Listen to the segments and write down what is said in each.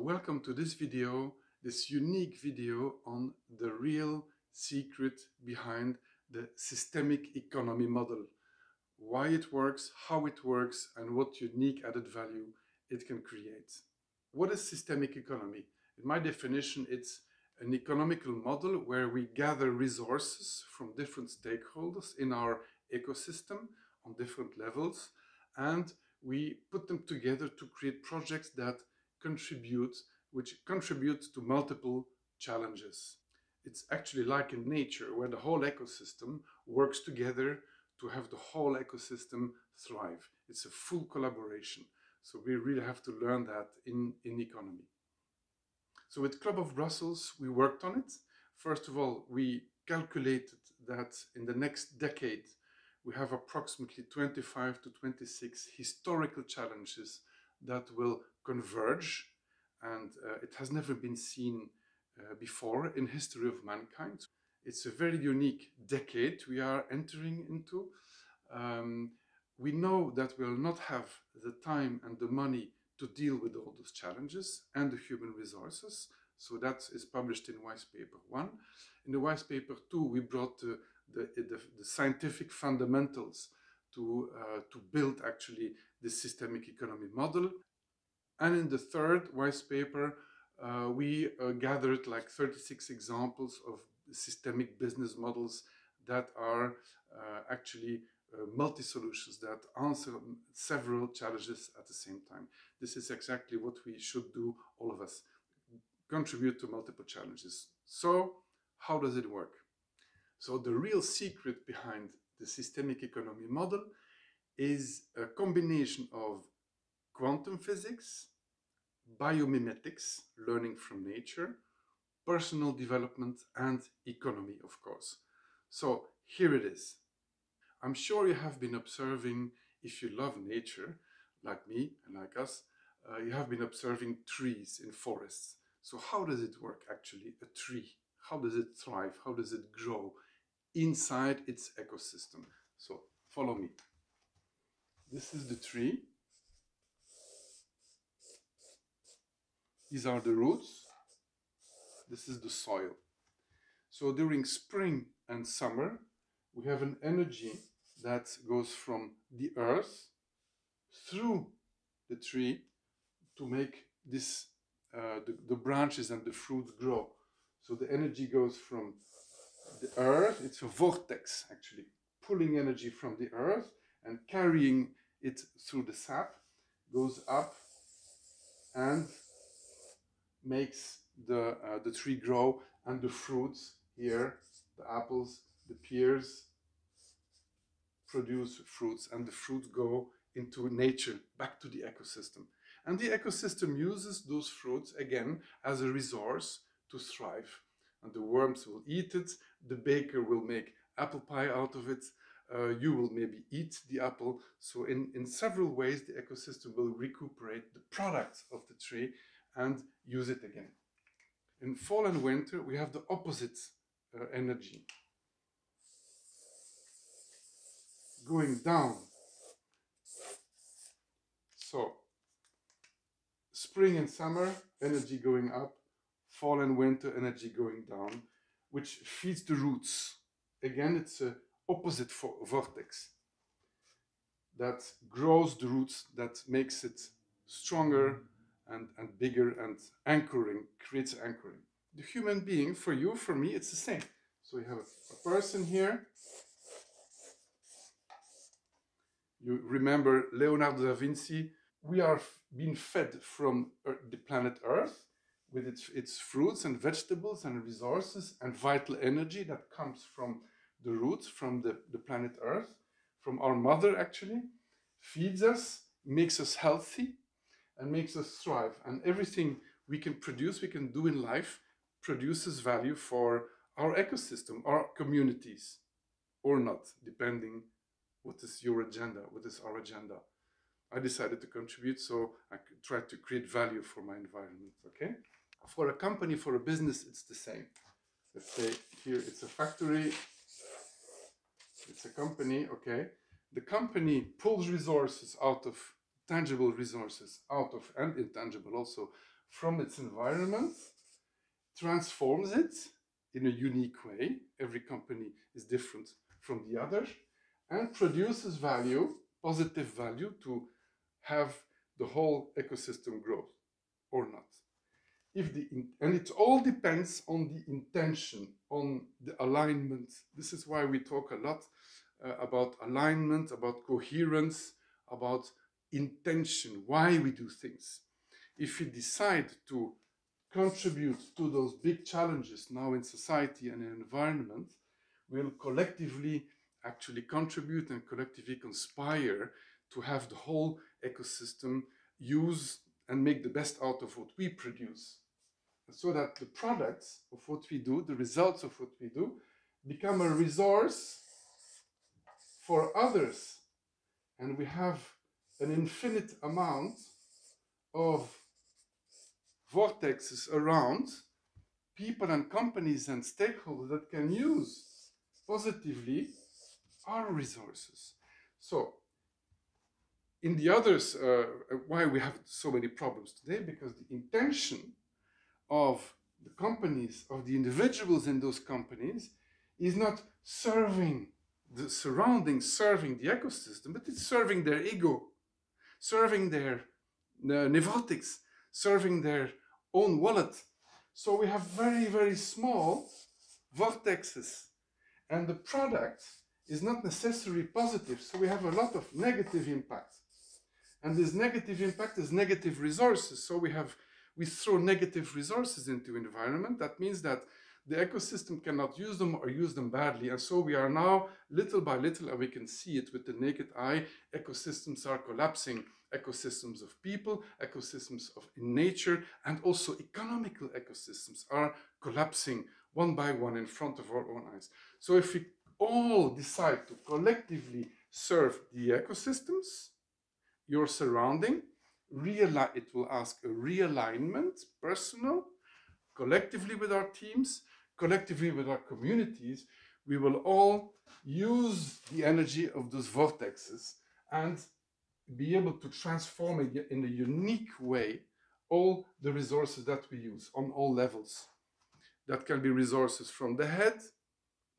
welcome to this video, this unique video on the real secret behind the systemic economy model. Why it works, how it works, and what unique added value it can create. What is systemic economy? In my definition, it's an economical model where we gather resources from different stakeholders in our ecosystem on different levels, and we put them together to create projects that which contribute to multiple challenges. It's actually like in nature, where the whole ecosystem works together to have the whole ecosystem thrive. It's a full collaboration. So we really have to learn that in economy. So with Club of Brussels, we worked on it. First of all, we calculated that in the next decade, we have approximately 25 to 26 historical challenges that will converge, and it has never been seen before in history of mankind. It's a very unique decade we are entering into. We know that we'll not have the time and the money to deal with all those challenges and the human resources. So that is published in Wise Paper 1. In the Wise Paper 2, we brought the scientific fundamentals to build actually the systemic economy model. And in the third Wise Paper, we gathered like 36 examples of systemic business models that are actually multi-solutions that answer several challenges at the same time. This is exactly what we should do, all of us, contribute to multiple challenges. So how does it work? So the real secret behind the systemic economy model is a combination of quantum physics, biomimetics, learning from nature, personal development, and economy, of course. So here it is. I'm sure you have been observing, if you love nature, like me and like us, you have been observing trees in forests. So how does it work actually, a tree? How does it thrive? How does it grow inside its ecosystem? So follow me. This is the tree. These are the roots. This is the soil. So during spring and summer, we have an energy that goes from the earth through the tree to make this, the branches and the fruit grow. So the energy goes from the earth, it's a vortex actually, pulling energy from the earth and carrying it through the sap, goes up and makes the tree grow, and the fruits here, the apples, the pears, produce fruits, and the fruits go into nature, back to the ecosystem. And the ecosystem uses those fruits again as a resource to thrive. And the worms will eat it, the baker will make apple pie out of it, you will maybe eat the apple. So in several ways, the ecosystem will recuperate the products of the tree and use it again. In fall and winter, we have the opposite energy. Going down. So, spring and summer, energy going up. Fall and winter, energy going down, which feeds the roots. Again, it's an opposite vortex that grows the roots, that makes it stronger and bigger and anchoring, creates anchoring. The human being, for you, for me, it's the same. So you have a person here. You remember Leonardo da Vinci. We are being fed from the planet Earth with its fruits and vegetables and resources and vital energy that comes from the roots, from the planet Earth, from our mother actually, feeds us, makes us healthy, and makes us thrive. And everything we can produce, we can do in life, produces value for our ecosystem, our communities, or not, depending what is your agenda, what is our agenda. I decided to contribute, so I could try to create value for my environment, okay? For a company, for a business, it's the same. Let's say here it's a factory, it's a company, okay? The company pulls resources out of, tangible resources out of, and intangible also, from its environment, transforms it in a unique way. Every company is different from the other, and produces value, positive value, to have the whole ecosystem growth or not. And it all depends on the intention, on the alignment. This is why we talk a lot about alignment, about coherence, about intention, why we do things. If we decide to contribute to those big challenges now in society and in environment, we'll collectively actually contribute and collectively conspire to have the whole ecosystem use and make the best out of what we produce, so that the products of what we do, the results of what we do, become a resource for others. And we have an infinite amount of vortexes around people and companies and stakeholders that can use positively our resources. So in the others, why we have so many problems today, because the intention of the companies, of the individuals in those companies, is not serving the surroundings, serving the ecosystem, but it's serving their ego, serving their neurotics, serving their own wallet. So we have very, very small vortexes, and the product is not necessarily positive. So we have a lot of negative impact. And this negative impact is negative resources. So we throw negative resources into environment. That means that the ecosystem cannot use them or use them badly. And so we are now, little by little, and we can see it with the naked eye, ecosystems are collapsing. Ecosystems of people, ecosystems of in nature, and also economical ecosystems are collapsing one by one in front of our own eyes. So if we all decide to collectively serve the ecosystems, your surrounding, it will ask a realignment, personal, collectively with our teams, collectively with our communities. We will all use the energy of those vortexes and be able to transform it in a unique way all the resources that we use on all levels. That can be resources from the head,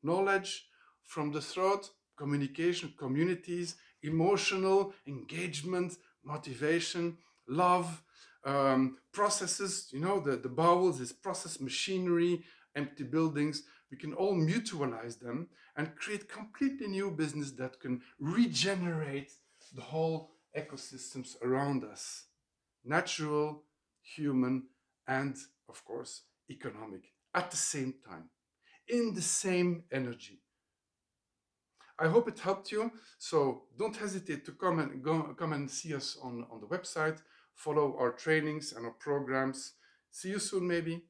knowledge, from the throat, communication, communities, emotional engagement, motivation, love, processes, the bowels is process machinery, empty buildings. We can all mutualize them and create completely new business that can regenerate the whole ecosystems around us, natural, human, and of course economic, at the same time, in the same energy. I hope it helped you. So don't hesitate to come and see us on the website, follow our trainings and our programs. See you soon, maybe.